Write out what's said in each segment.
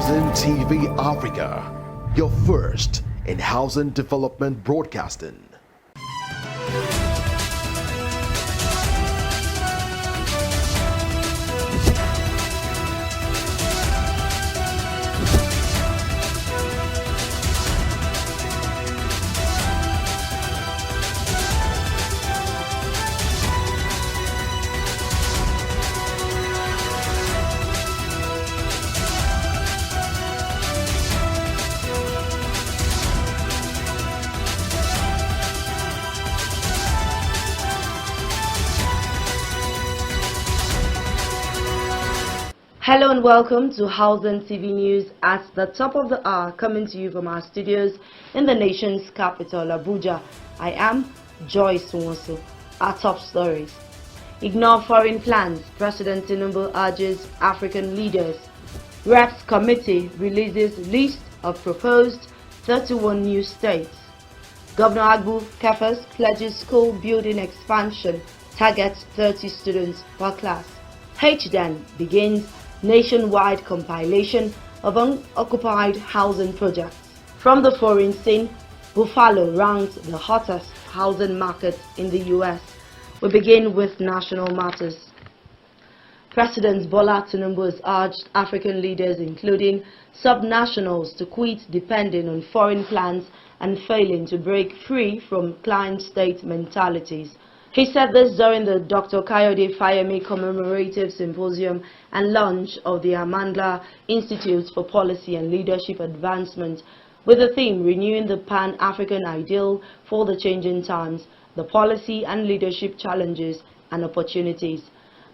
Housing TV Africa, your first in housing development broadcasting. Hello and welcome to Housing TV News at the top of the hour, coming to you from our studios in the nation's capital, Abuja. I am Joyce Nwosu. Our top stories. Ignore foreign plans. President Tinubu urges African leaders. Reps Committee releases list of proposed 31 new states. Governor Agbu Kefas pledges school building expansion. Targets 30 students per class. HDAN begins nationwide compilation of unoccupied housing projects. From the foreign scene, Buffalo ranks the hottest housing market in the US. We begin with national matters. President Bola Tinubu has urged African leaders, including subnationals, to quit depending on foreign plans and failing to break free from client-state mentalities. He said this during the Dr. Kayode Fayemi Commemorative Symposium and launch of the Amandla Institute for Policy and Leadership Advancement, with the theme Renewing the Pan-African Ideal for the Changing Times, the Policy and Leadership Challenges and Opportunities.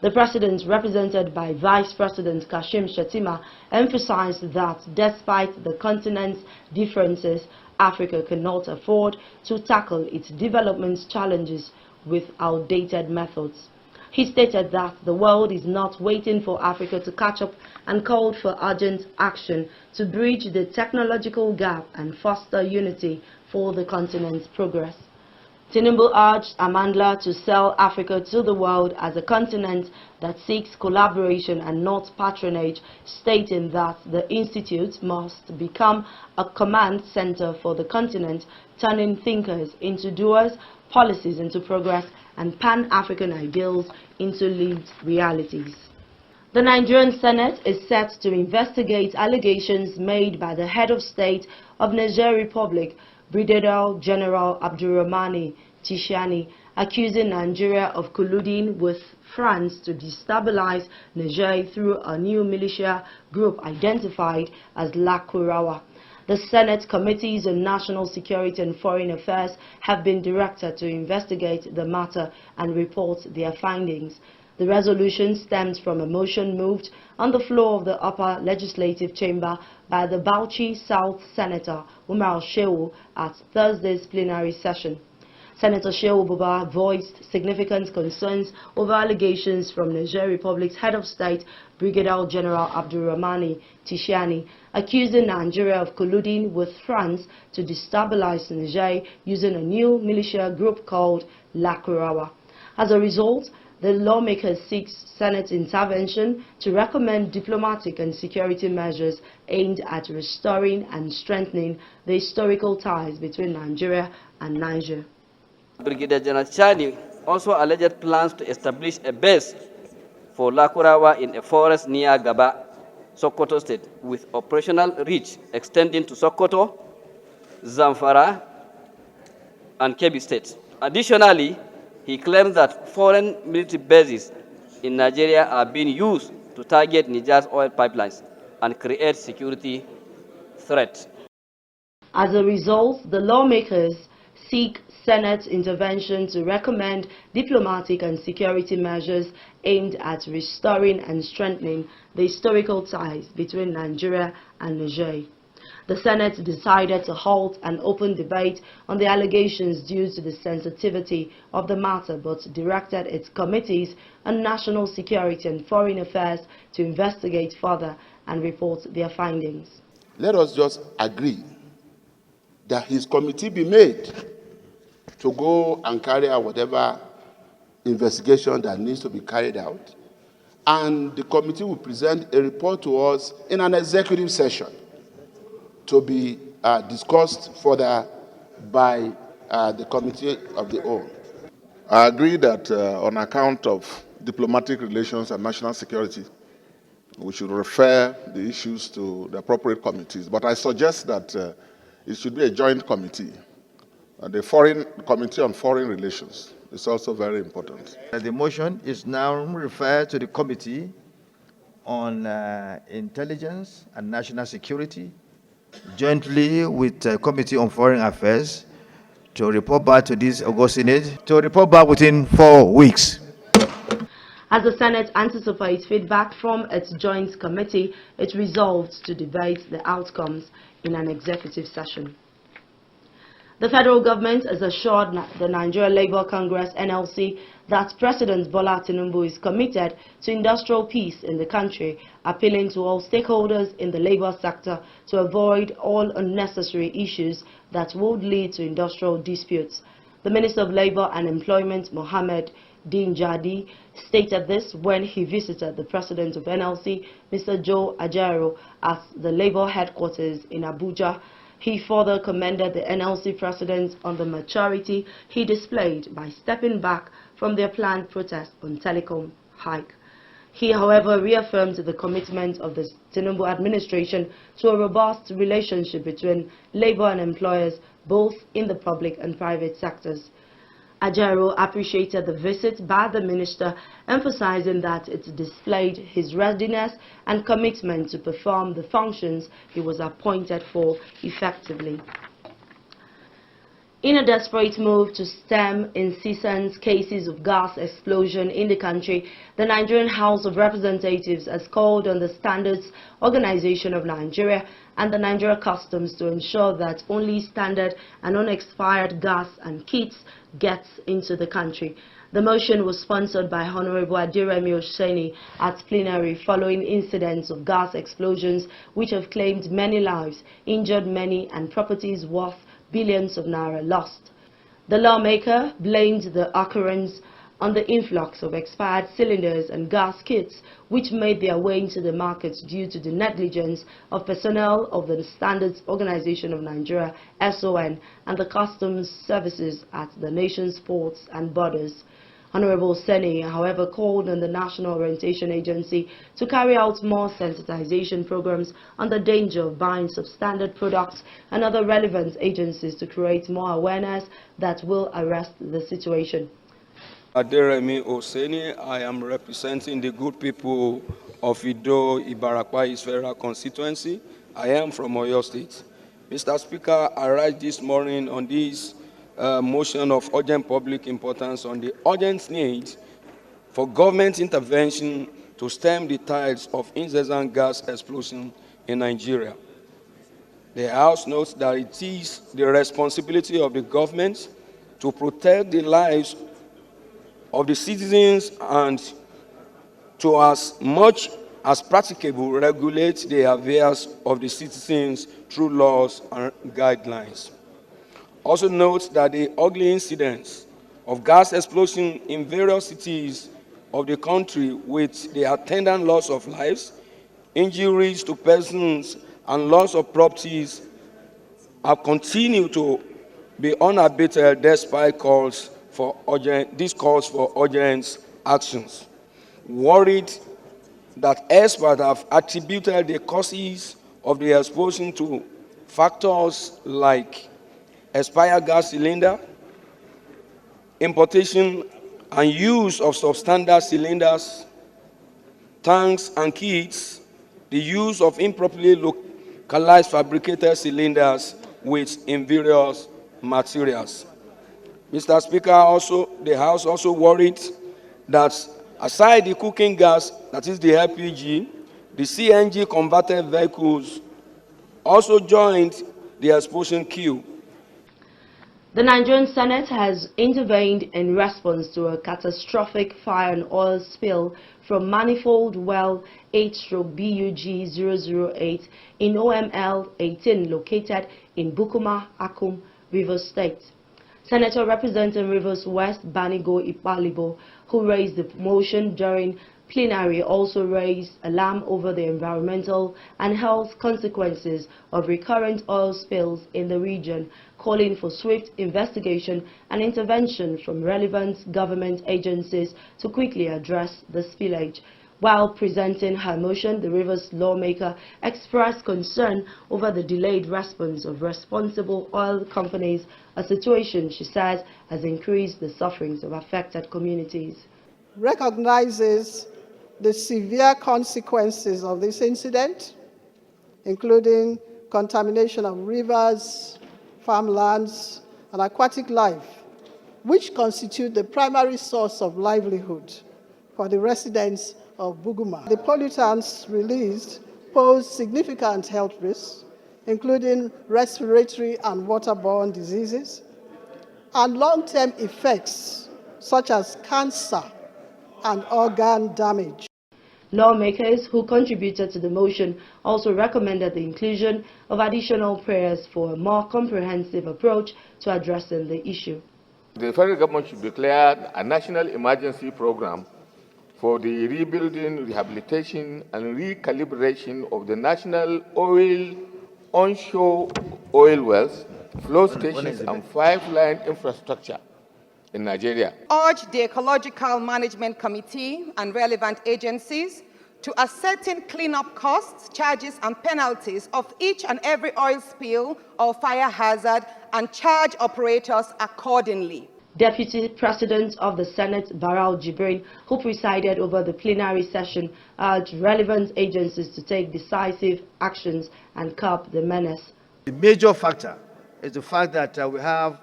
The President, represented by Vice President Kashim Shettima, emphasized that despite the continent's differences, Africa cannot afford to tackle its development challenges with outdated methods. He stated that the world is not waiting for Africa to catch up and called for urgent action to bridge the technological gap and foster unity for the continent's progress. Tinubu urged Amandla to sell Africa to the world as a continent that seeks collaboration and not patronage, stating that the institute must become a command center for the continent, turning thinkers into doers, policies into progress, and Pan-African ideals into lived realities. The Nigerian Senate is set to investigate allegations made by the head of state of Niger Republic, Brigadier General Abdurrahmani Tishani, accusing Nigeria of colluding with France to destabilize Niger through a new militia group identified as Lakurawa. The Senate Committees on National Security and Foreign Affairs have been directed to investigate the matter and report their findings. The resolution stems from a motion moved on the floor of the upper legislative chamber by the Bauchi South Senator Umar Shehu at Thursday's plenary session. Senator Shehu Buba voiced significant concerns over allegations from Niger Republic's head of state, Brigadier General Abdurrahmani Tishani, accusing Nigeria of colluding with France to destabilize Niger using a new militia group called Lakurawa. As a result, the lawmakers seek Senate intervention to recommend diplomatic and security measures aimed at restoring and strengthening the historical ties between Nigeria and Niger. Brigadier General Chani also alleged plans to establish a base for Lakurawa in a forest near Gaba, Sokoto State, with operational reach extending to Sokoto, Zamfara, and Kebbi States. Additionally, he claimed that foreign military bases in Nigeria are being used to target Niger's oil pipelines and create security threats. As a result, the lawmakers seek Senate intervention to recommend diplomatic and security measures aimed at restoring and strengthening the historical ties between Nigeria and Niger. The Senate decided to halt an open debate on the allegations due to the sensitivity of the matter, but directed its committees on national security and foreign affairs to investigate further and report their findings. Let us just agree that his committee be made to go and carry out whatever investigation that needs to be carried out, and the committee will present a report to us in an executive session to be discussed further by the committee of the whole. I agree that on account of diplomatic relations and national security, we should refer the issues to the appropriate committees. But I suggest that it should be a joint committee. The Committee on Foreign Relations is also very important. The motion is now referred to the Committee on Intelligence and National Security, jointly with the Committee on Foreign Affairs, to report back to this August Senate, to report back within 4 weeks. As the Senate anticipates feedback from its joint committee, it resolved to debate the outcomes in an executive session. The federal government has assured the Nigeria Labour Congress (NLC) that President Bola Tinubu is committed to industrial peace in the country, appealing to all stakeholders in the labour sector to avoid all unnecessary issues that would lead to industrial disputes. The Minister of Labour and Employment, Mohammed Dinjadi, stated this when he visited the President of NLC, Mr. Joe Ajero, at the Labour headquarters in Abuja. He further commended the NLC President on the maturity he displayed by stepping back from their planned protest on telecom hike. He, however, reaffirmed the commitment of the Tinubu administration to a robust relationship between labor and employers, both in the public and private sectors. Ajero appreciated the visit by the minister, emphasizing that it displayed his readiness and commitment to perform the functions he was appointed for effectively. In a desperate move to stem incessant cases of gas explosion in the country, the Nigerian House of Representatives has called on the Standards Organization of Nigeria and the Nigeria Customs to ensure that only standard and unexpired gas and kits gets into the country. The motion was sponsored by Honorable Adiremi Oseni at plenary following incidents of gas explosions which have claimed many lives, injured many, and properties worth billions of naira lost. The lawmaker blamed the occurrence on the influx of expired cylinders and gas kits which made their way into the markets due to the negligence of personnel of the Standards Organization of Nigeria (SON) and the customs services at the nation's ports and borders. Honorable Seni, however, called on the National Orientation Agency to carry out more sensitization programs on the danger of buying substandard products and other relevant agencies to create more awareness that will arrest the situation. Adiremi Oseni, I am representing the good people of Ido Ibarakwa Isfera constituency. I am from Oyo State. Mr. Speaker, I rise this morning on this motion of urgent public importance on the urgent need for government intervention to stem the tides of incessant gas explosion in Nigeria. The House notes that it is the responsibility of the government to protect the lives of the citizens and to as much as practicable regulate the affairs of the citizens through laws and guidelines. Also note that the ugly incidents of gas explosion in various cities of the country with the attendant loss of lives, injuries to persons, and loss of properties have continued to be unabated despite these calls for urgent actions. Worried that experts have attributed the causes of the explosion to factors like expired gas cylinder, importation and use of substandard cylinders, tanks and kits, the use of improperly localized fabricated cylinders with inferior materials. Mr. Speaker, the House also worried that aside the cooking gas, that is the LPG, the CNG converted vehicles also joined the explosion queue. The Nigerian Senate has intervened in response to a catastrophic fire and oil spill from manifold well 8/BUG008 in OML 18 located in Bukuma, Akum, Rivers State. Senator representing Rivers West Banigo Ipalibo, who raised the motion during plenary also raised alarm over the environmental and health consequences of recurrent oil spills in the region, calling for swift investigation and intervention from relevant government agencies to quickly address the spillage. While presenting her motion, the Rivers lawmaker expressed concern over the delayed response of responsible oil companies, a situation she says has increased the sufferings of affected communities. Recognizes the severe consequences of this incident, including contamination of rivers, farmlands, and aquatic life, which constitute the primary source of livelihood for the residents of Buguma. The pollutants released pose significant health risks, including respiratory and waterborne diseases, and long-term effects such as cancer and organ damage. Lawmakers who contributed to the motion also recommended the inclusion of additional prayers for a more comprehensive approach to addressing the issue. The federal government should declare a national emergency program for the rebuilding, rehabilitation, and recalibration of the national oil, onshore oil wells, flow stations, and pipeline infrastructure in Nigeria. Urge the Ecological Management Committee and relevant agencies to ascertain cleanup costs, charges, and penalties of each and every oil spill or fire hazard and charge operators accordingly. Deputy President of the Senate, Barau Jibrin, who presided over the plenary session, urged relevant agencies to take decisive actions and curb the menace. The major factor is the fact that we have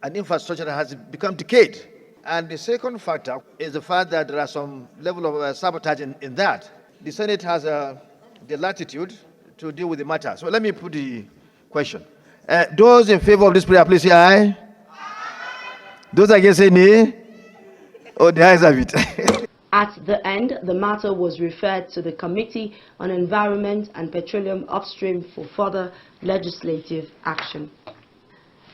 an infrastructure that has become decayed. And the second factor is the fact that there are some level of sabotage in that. The Senate has the latitude to deal with the matter. So let me put the question. Those in favor of this prayer, please say aye. Those against say nay. Oh, the ayes have it. At the end, the matter was referred to the Committee on Environment and Petroleum Upstream for further legislative action.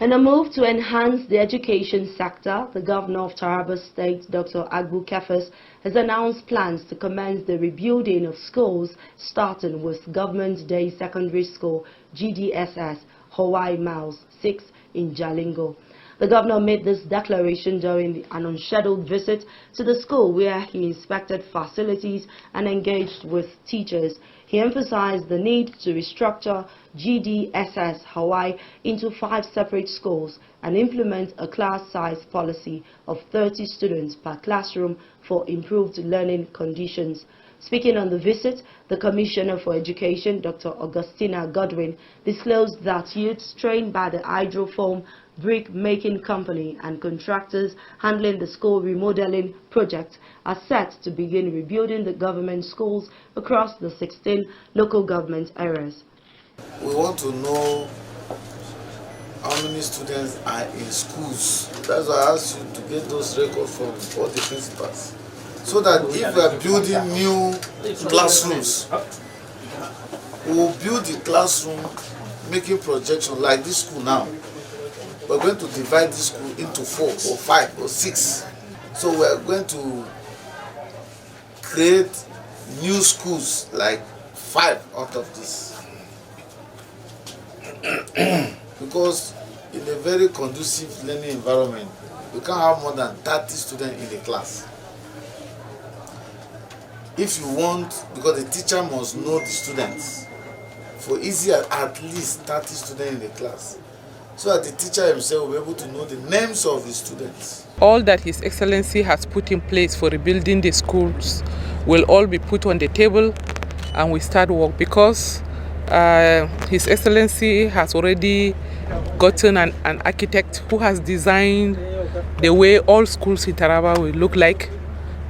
In a move to enhance the education sector, the Governor of Taraba State, Dr. Agbu Kefas, has announced plans to commence the rebuilding of schools, starting with Government Day Secondary School, GDSS, Hawaii Miles 6 in Jalingo. The governor made this declaration during an unscheduled visit to the school where he inspected facilities and engaged with teachers. He emphasized the need to restructure GDSS Hawaii into 5 separate schools and implement a class size policy of 30 students per classroom for improved learning conditions. Speaking on the visit, the Commissioner for Education, Dr. Augustina Godwin, disclosed that youths trained by the hydrofoam brick making company and contractors handling the school remodeling project are set to begin rebuilding the government schools across the 16 local government areas. We want to know how many students are in schools. That's why I asked you to get those records from all the principals. So that if we are building new classrooms, we will build the classroom making projection like this school now. We're going to divide this school into 4 or 5 or 6. So we're going to create new schools like 5 out of this. Because in a very conducive learning environment, you can't have more than 30 students in the class. If you want, because the teacher must know the students, for easier at least 30 students in the class, so that the teacher himself will be able to know the names of the students. All that His Excellency has put in place for rebuilding the schools will all be put on the table and we start work, because His Excellency has already gotten an architect who has designed the way all schools in Taraba will look like.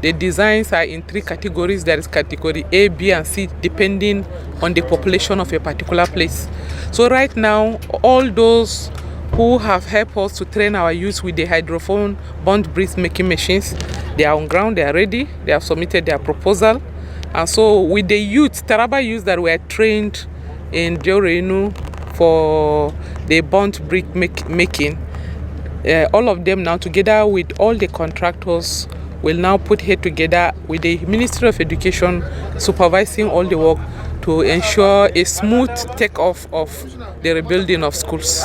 The designs are in 3 categories. There is category A, B, and C, depending on the population of a particular place. So right now, all those who have helped us to train our youth with the hydrophone bond brick making machines, they are on ground, they are ready, they have submitted their proposal. And so with the youth, Taraba youth that were trained in Diorenu for the bond brick making, all of them now together with all the contractors will now put head together with the Ministry of Education supervising all the work to ensure a smooth takeoff of the rebuilding of schools.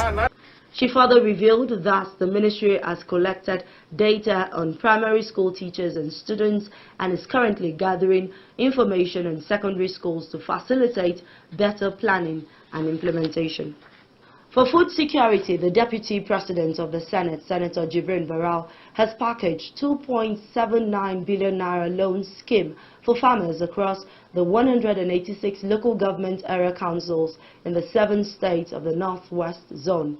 She further revealed that the ministry has collected data on primary school teachers and students and is currently gathering information on secondary schools to facilitate better planning and implementation. For food security, the Deputy President of the Senate, Senator Jibrin Barau, has packaged 2.79 billion naira loan scheme for farmers across the 186 local government area councils in the 7 states of the Northwest Zone.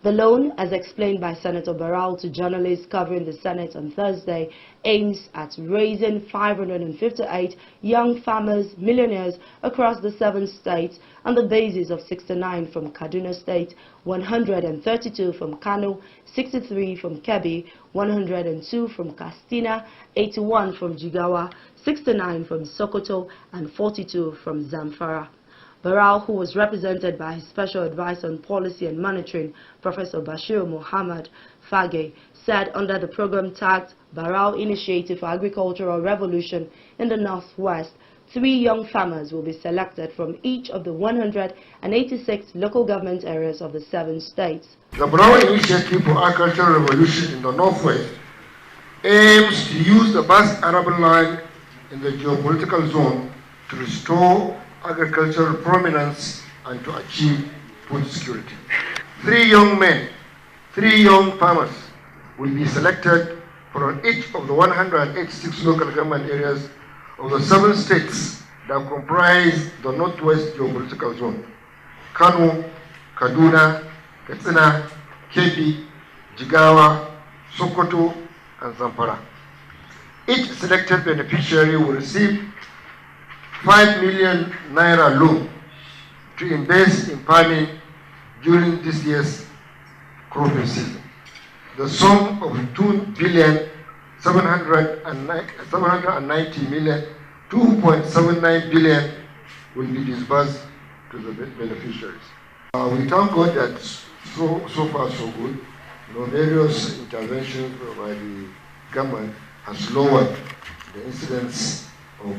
The loan, as explained by Senator Barau to journalists covering the Senate on Thursday, aims at raising 558 young farmers millionaires across the 7 states on the basis of 69 from Kaduna State, 132 from Kano, 63 from Kebbi, 102 from Katsina, 81 from Jigawa, 69 from Sokoto, and 42 from Zamfara. Barau, who was represented by his Special Advisor on Policy and Monitoring, Professor Bashir Muhammad Fage, said under the program tagged Barau Initiative for Agricultural Revolution in the Northwest, 3 young farmers will be selected from each of the 186 local government areas of the 7 states. The Barau Initiative for Agricultural Revolution in the Northwest aims to use the vast arable land in the geopolitical zone to restore agricultural prominence and to achieve food security. 3 young men, 3 young farmers will be selected from each of the 186 local government areas of the 7 states that comprise the Northwest geopolitical zone: Kano, Kaduna, Katsina, Kebbi, Jigawa, Sokoto, and Zamfara. Each selected beneficiary will receive 5 million naira loan to invest in farming during this year's cropping season. The sum of 2.79 billion will be disbursed to the beneficiaries. We thank God that so far so good. Various interventions by the government has lowered the incidence of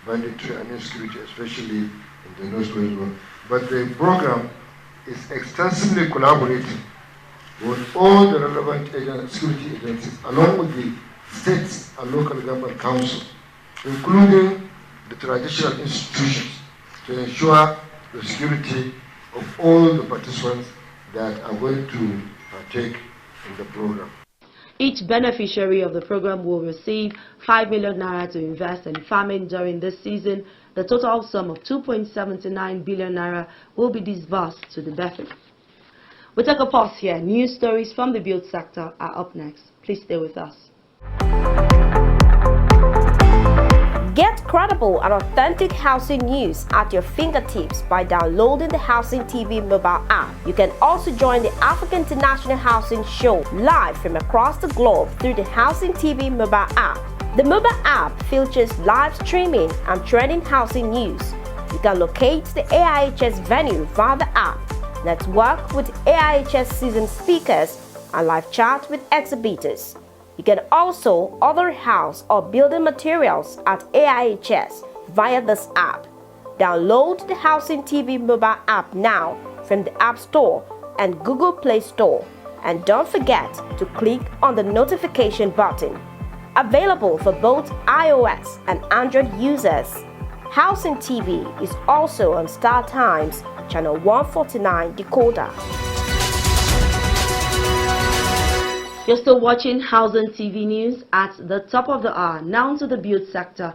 banditry and insecurity, especially in the Northwest Zone. But the program is extensively collaborating with all the relevant security agencies, along with the states and local government councils, including the traditional institutions, to ensure the security of all the participants that are going to partake in the program. Each beneficiary of the program will receive 5 million naira to invest in farming during this season. The total sum of 2.79 billion naira will be disbursed to the BEFI. We take a pause here. News stories from the build sector are up next. Please stay with us. Get credible and authentic housing news at your fingertips by downloading the Housing TV mobile app. You can also join the African International Housing Show live from across the globe through the Housing TV mobile app. The mobile app features live streaming and trending housing news. You can locate the AIHS venue via the app, network with AIHS seasoned speakers, and live chat with exhibitors. You can also order house or building materials at AIHS via this app. Download the Housing TV mobile app now from the App Store and Google Play Store. And don't forget to click on the notification button. Available for both iOS and Android users. Housing TV is also on Star Times, channel 149 decoder. You're still watching Housing TV News at the top of the hour. Now to the build sector.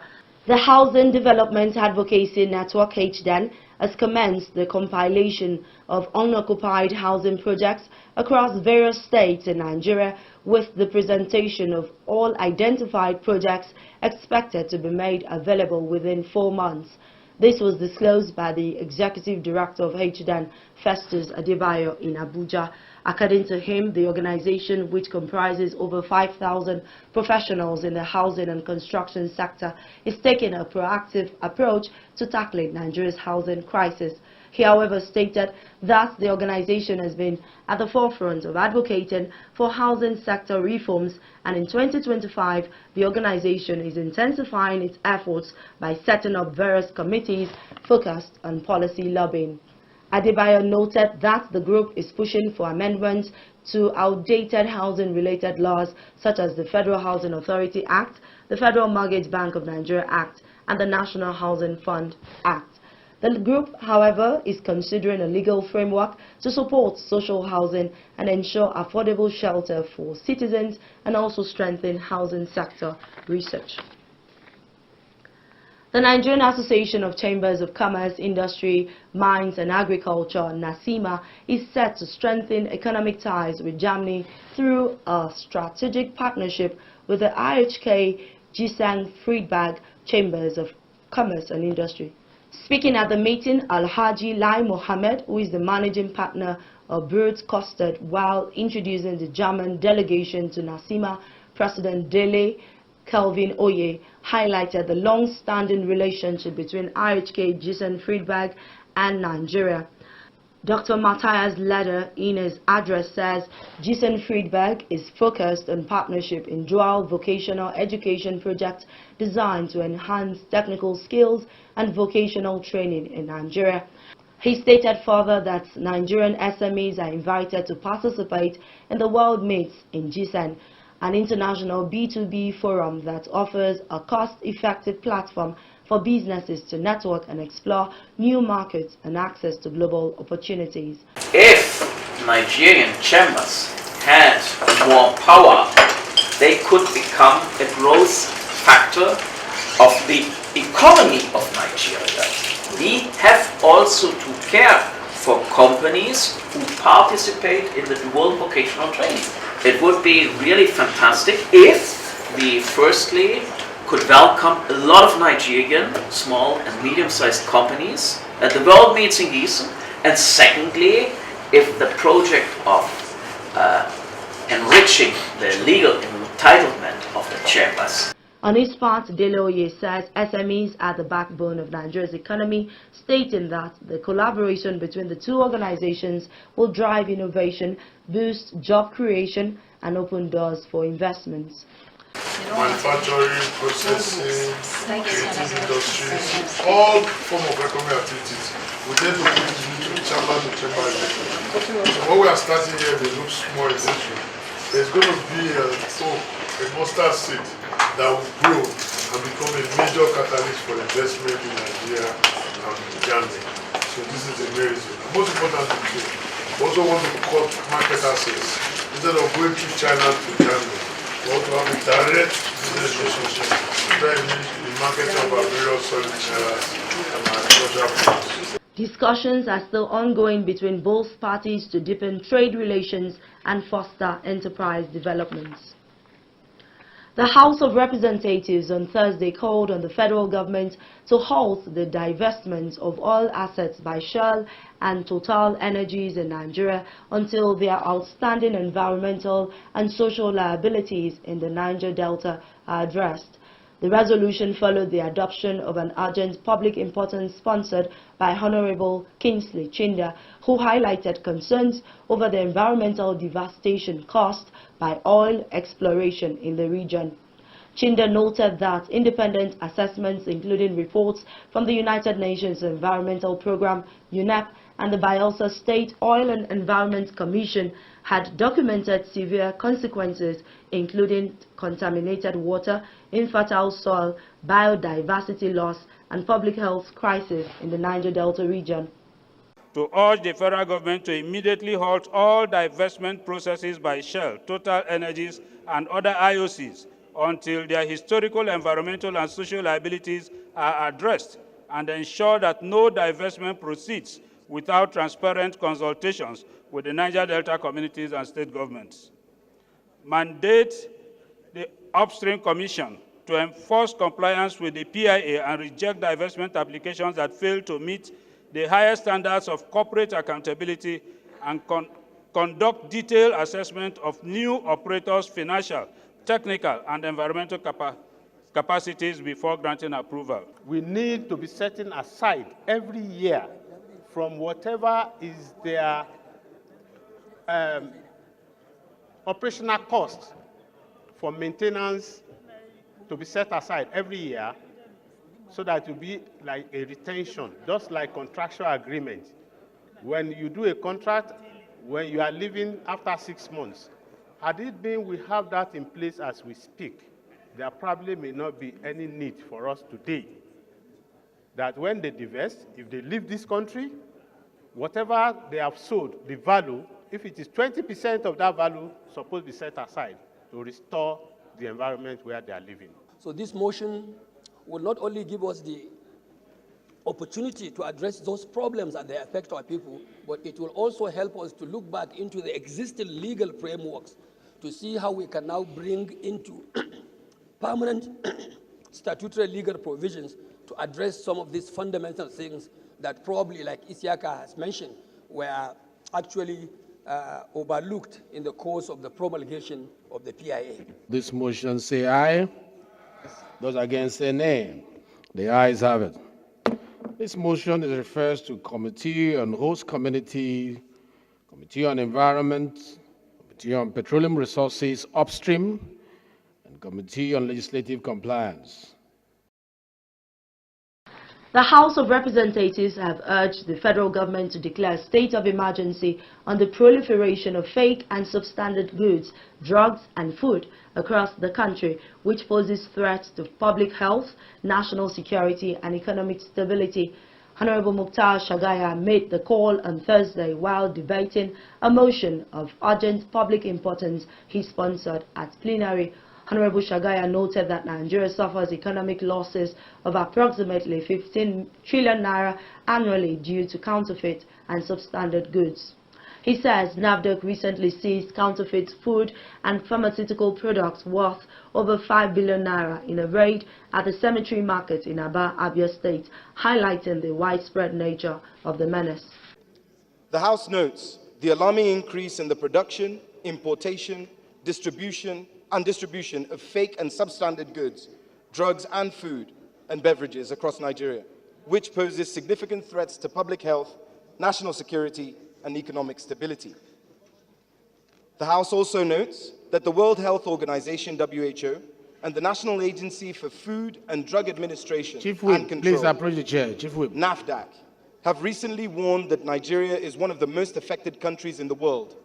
The Housing Development Advocacy Network, HDAN, has commenced the compilation of unoccupied housing projects across various states in Nigeria, with the presentation of all identified projects expected to be made available within 4 months. This was disclosed by the Executive Director of HDAN, Festus Adebayo, in Abuja. According to him, the organization, which comprises over 5,000 professionals in the housing and construction sector, is taking a proactive approach to tackling Nigeria's housing crisis. He, however, stated that the organization has been at the forefront of advocating for housing sector reforms, and in 2025, the organization is intensifying its efforts by setting up various committees focused on policy lobbying. Adebayo noted that the group is pushing for amendments to outdated housing-related laws such as the Federal Housing Authority Act, the Federal Mortgage Bank of Nigeria Act, and the National Housing Fund Act. The group, however, is considering a legal framework to support social housing and ensure affordable shelter for citizens, and also strengthen housing sector research. The Nigerian Association of Chambers of Commerce, Industry, Mines and Agriculture, NASIMA, is set to strengthen economic ties with Germany through a strategic partnership with the IHK Gisang Friedberg Chambers of Commerce and Industry. Speaking at the meeting, Alhaji Lai Mohammed, who is the managing partner of Birds Custard, while introducing the German delegation to NASIMA, President Dele Kelvin Oye highlighted the long-standing relationship between IHK Gisang Friedberg and Nigeria. Dr. Matthias Leder, in his address, says Gisang Friedberg is focused on partnership in dual vocational education projects designed to enhance technical skills and vocational training in Nigeria. He stated further that Nigerian SMEs are invited to participate in the World Meets in Gisang, an international B2B forum that offers a cost-effective platform for businesses to network and explore new markets and access to global opportunities. If Nigerian chambers had more power, they could become a growth factor of the economy of Nigeria. We have also to care for companies who participate in the dual vocational training. It would be really fantastic if we firstly could welcome a lot of Nigerian small and medium-sized companies at the World Meets in Gießen, and secondly, if the project of enriching the legal entitlement of the chambers. On his part, Deloye says SMEs are the backbone of Nigeria's economy, stating that the collaboration between the two organizations will drive innovation, boost job creation, and open doors for investments. Manufacturing, processing, creative industries, all forms of economic activities. We tend to put it into chamber to chamber. So what we are starting here may look small in nature. There's going to be a mustard seed that will grow and become a major catalyst for investment in Nigeria and Germany. So this is the main reason. And most importantly, we also want to cut market access. Instead of going through China to Germany, we want to have a direct business relationship driving the market of our various solid channels and agricultural products. Discussions are still ongoing between both parties to deepen trade relations and foster enterprise developments. The House of Representatives on Thursday called on the federal government to halt the divestment of oil assets by Shell and Total Energies in Nigeria until their outstanding environmental and social liabilities in the Niger Delta are addressed. The resolution followed the adoption of an urgent public importance sponsored by Honorable Kingsley Chinda, who highlighted concerns over the environmental devastation caused by oil exploration in the region. Chinda noted that independent assessments, including reports from the United Nations Environmental Programme, UNEP, and the Bayelsa State Oil and Environment Commission, had documented severe consequences, including contaminated water, infertile soil, biodiversity loss, and public health crisis in the Niger Delta region. To urge the federal government to immediately halt all divestment processes by Shell, Total Energies, and other IOCs until their historical environmental and social liabilities are addressed, and ensure that no divestment proceeds without transparent consultations with the Niger Delta communities and state governments. Mandate the Upstream Commission to enforce compliance with the PIA and reject divestment applications that fail to meet the highest standards of corporate accountability, and conduct detailed assessment of new operators' financial, technical, and environmental capacities before granting approval. We need to be setting aside every year from whatever is their operational cost for maintenance to be set aside every year, so that it will be like a retention, just like contractual agreement. When you do a contract, when you are leaving after 6 months, had it been we have that in place as we speak, there probably may not be any need for us today. That when they divest, if they leave this country, whatever they have sold, the value, if it is 20% of that value, supposed to be set aside to restore the environment where they are living. So this motion will not only give us the opportunity to address those problems that they affect our people, but it will also help us to look back into the existing legal frameworks to see how we can now bring into permanent statutory legal provisions to address some of these fundamental things that probably, like Isiaka has mentioned, were actually overlooked in the course of the promulgation of the PIA. This motion say aye. Those against say nay. The ayes have it. This motion refers to Committee on Host Community, Committee on Environment, Committee on Petroleum Resources Upstream, and Committee on Legislative Compliance. The House of Representatives have urged the federal government to declare a state of emergency on the proliferation of fake and substandard goods, drugs and food across the country, which poses threats to public health, national security and economic stability. Honorable Mukhtar Shagaya made the call on Thursday while debating a motion of urgent public importance he sponsored at plenary. Honorable Shagaya noted that Nigeria suffers economic losses of approximately 15 trillion naira annually due to counterfeit and substandard goods. He says NAFDAC recently seized counterfeit food and pharmaceutical products worth over 5 billion naira in a raid at the cemetery market in Aba, Abia State, highlighting the widespread nature of the menace. The House notes the alarming increase in the production, importation, distribution of fake and substandard goods, drugs and food and beverages across Nigeria, which poses significant threats to public health, national security, and economic stability. The House also notes that the World Health Organization, WHO, and the National Agency for Food and Drug Administration Chief Whip, and Control, please approach the chair. Chief Whip. NAFDAC, have recently warned that Nigeria is one of the most affected countries in the world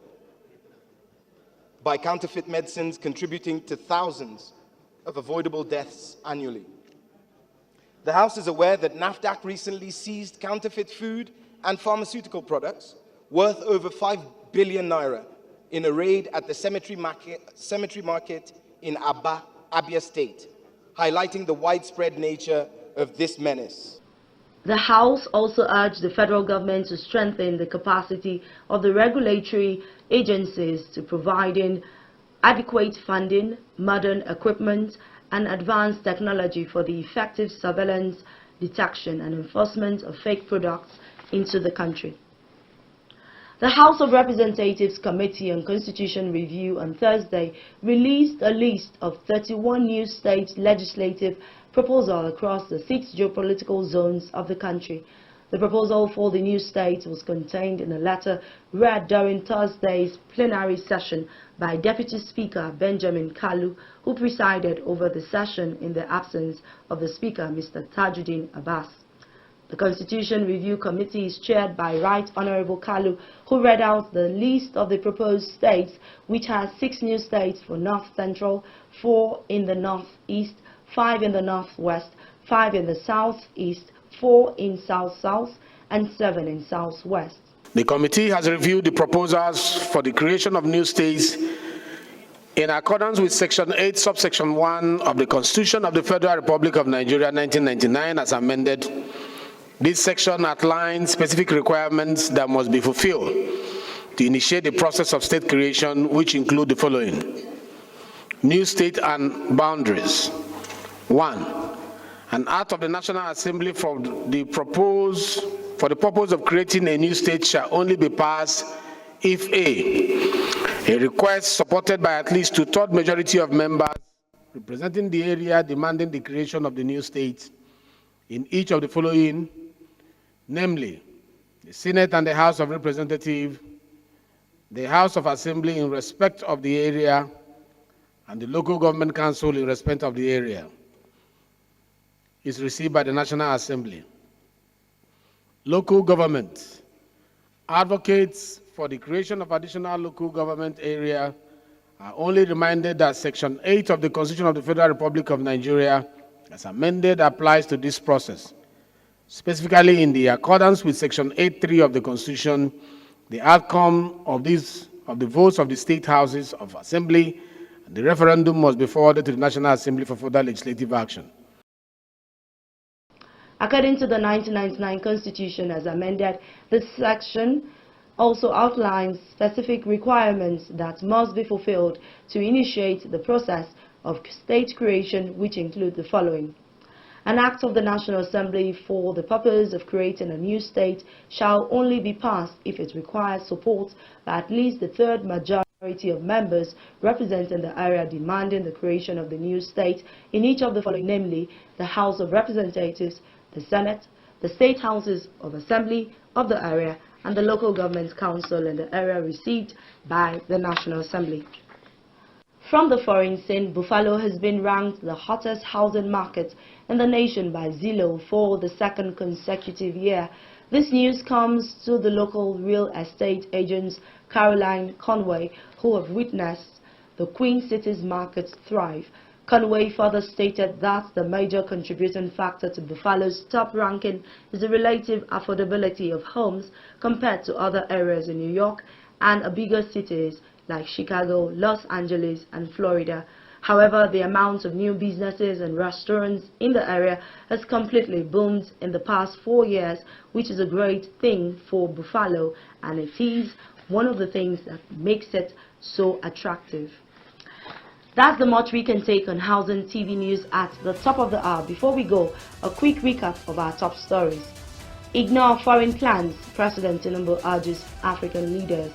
by counterfeit medicines, contributing to thousands of avoidable deaths annually. The House is aware that NAFDAC recently seized counterfeit food and pharmaceutical products worth over 5 billion naira in a raid at the cemetery market in Aba, Abia State, highlighting the widespread nature of this menace. The House also urged the federal government to strengthen the capacity of the regulatory agencies to providing adequate funding, modern equipment, and advanced technology for the effective surveillance, detection, and enforcement of fake products into the country. The House of Representatives Committee on Constitution Review on Thursday released a list of 31 new state legislative proposals across the 6 geopolitical zones of the country. The proposal for the new states was contained in a letter read during Thursday's plenary session by Deputy Speaker Benjamin Kalu, who presided over the session in the absence of the Speaker, Mr. Tajuddin Abbas. The Constitution Review Committee is chaired by Right Honorable Kalu, who read out the list of the proposed states, which has 6 new states for North Central, 4 in the Northeast, 5 in the Northwest, 5 in the Southeast, 4 in South-South, and 7 in Southwest. The committee has reviewed the proposals for the creation of new states in accordance with Section 8, Subsection 1 of the Constitution of the Federal Republic of Nigeria, 1999, as amended. This section outlines specific requirements that must be fulfilled to initiate the process of state creation, which include the following. New state and boundaries. 1. An act of the National Assembly for the purpose of creating a new state shall only be passed if a request supported by at least 2/3 majority of members representing the area demanding the creation of the new state in each of the following, namely the Senate and the House of Representatives, the House of Assembly in respect of the area, and the local government council in respect of the area is received by the National Assembly. Local government advocates for the creation of additional local government area are only reminded that Section 8 of the Constitution of the Federal Republic of Nigeria, as amended, applies to this process. Specifically, in the accordance with Section 8.3 of the Constitution, the outcome of the votes of the state houses of assembly and the referendum must be forwarded to the National Assembly for further legislative action. According to the 1999 Constitution as amended, this section also outlines specific requirements that must be fulfilled to initiate the process of state creation, which include the following. An act of the National Assembly for the purpose of creating a new state shall only be passed if it requires support by at least the third majority of members representing the area demanding the creation of the new state in each of the following, namely the House of Representatives, the Senate, the State Houses of Assembly of the area, and the local government council in the area received by the National Assembly. From the foreign scene, Buffalo has been ranked the hottest housing market in the nation by Zillow for the second consecutive year. This news comes to the local real estate agents Caroline Conway, who have witnessed the Queen City's market thrive. Conway further stated that the major contributing factor to Buffalo's top ranking is the relative affordability of homes compared to other areas in New York and bigger cities like Chicago, Los Angeles, and Florida. However, the amount of new businesses and restaurants in the area has completely boomed in the past 4 years, which is a great thing for Buffalo, and it is one of the things that makes it so attractive. That's the much we can take on Housing TV News at the top of the hour. Before we go, a quick recap of our top stories. Ignore foreign plans, President Tinubu urges African leaders.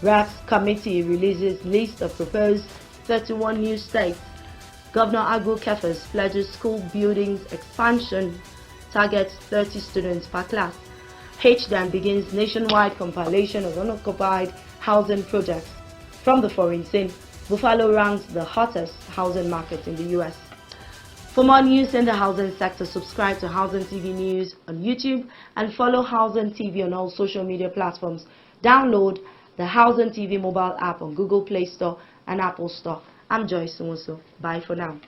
Reps Committee releases list of proposed 31 new states. Governor Agbo Kefas pledges school buildings expansion, targets 30 students per class. HDAN begins nationwide compilation of unoccupied housing projects. From the foreign scene, Buffalo ranks the hottest housing market in the U.S. For more news in the housing sector, subscribe to Housing TV News on YouTube and follow Housing TV on all social media platforms. Download the Housing TV mobile app on Google Play Store and Apple Store. I'm Joyce Nwosu. Bye for now.